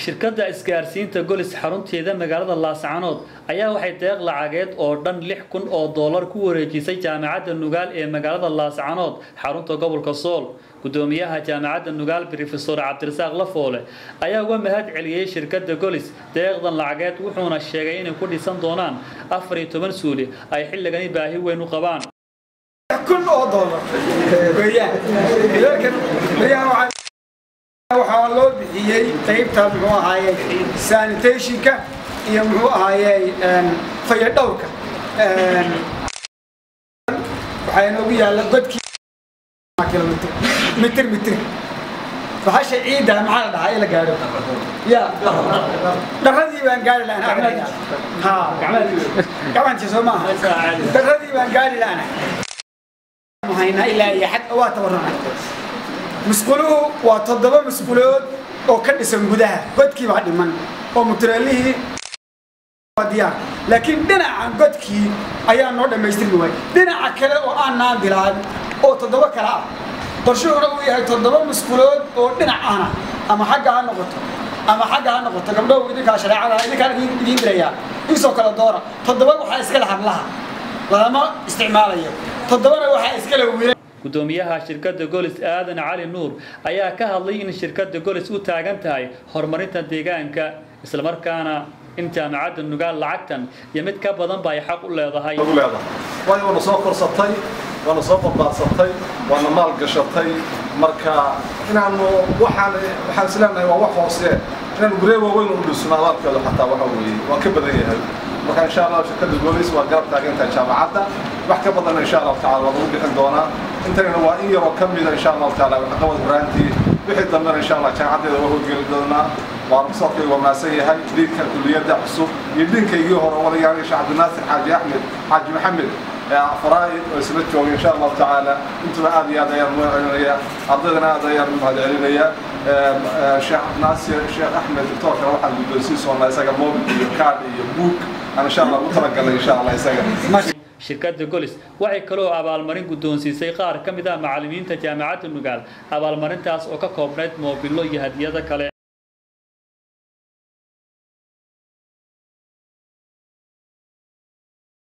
shirkadda isgaarsiinta Golis xarunteeda magaalada Laascaanood ayaa waxay deeq lacageed oo dhan $6,000 ku wareejisay jaamacadda Nugaal ee magaalada Laascaanood xarunta gobolka Sool. gudoomiyaha jaamacadda Nugaal Professor Cabdirasaaq Lafoole ayaa uga mahad celiyay shirkadda Golis deeqdan lacageed wuxuuna sheegay inay ku dhisan doonaan 14 suuli ay xilligan baahi weyn u qabaan. waxaa loo bixiyay qaybta muxuu ahaayay sanitation-ka iyo muxuu ahaayay fayadhowrka waxay noogu yaala godkii mitir bahasha ciida maxaa la dhahaa ila gaaro ya dharadii baan gaari lahayn ha gacantii soo maaha dharadii baan gaari lahayn mahayna ilaa iyo xad waa tabarnaa مسكولو وتضرب مسكولات أو كذا سنجودها قد كي بعد من أو متراليه وديان لكن دنا عن قد كي أيام نود ما يستلموا دنا عكلا أو أنا بلاد أو تضرب كلام برشوا رأوي هاي تضرب مسكولات أو دنا أنا أما حاجة أنا قلت أما حاجة أنا قلت قبل ده ودي كاشرة على إذا كان يدين دريا يسوق على دورة تضرب وحاس كلا حملها لما استعماليه تضرب وحاس كلا وير gudoomiyaha shirkadda Golis Aadan Cali Nuur ayaa ka hadlay in shirkadda Golis u taagan tahay horumarinta deegaanka isla markaana in jaamacadda Nugaal lacagtan iyo mid ka badan bay xaq u leedahay waana soo korsatay waana soo qabsatay waana maal gashatay marka inaanu waxaan islaamay waa wax hoose inaan gureebo weyn u dhisnaa kale xataa waxa weeye waa ka badan yahay marka insha Allah shirkadda Golis waa garab taageerta jaamacadda wax ka badan insha Allah taala waa u bixin doonaa intaana waa in yar oo kamid ah insha Allah taala waxa qowad branti wixii dambe insha Allah jaamacadda waa hoggaami doonaa waa ruqsadkay waa maasan yahay diinka kulliyadda cusub iyo diinkaygii hore walayaal Sheekh Abdinaasir Xaaji Axmed Xaaji Maxamed faraa'id oo isla joogay insha Allah taala inta aad iyo aad ayaan muujinaya ardayda aad ayaan mahad celinaya Sheekh Abdinaasir Sheekh Axmed toorka waxa uu doonsiin Soomaaliya isaga mobil iyo card iyo book أنا إن شاء الله مترقل إن شاء الله يسجل. shirkadda Golis waxay kaloo abaalmarin gudoonsiisay qaar ka mid ah macallimiinta jaamacadda Nugaal abaalmarintaas oo ka koobnayd moobilo iyo hadiyado kale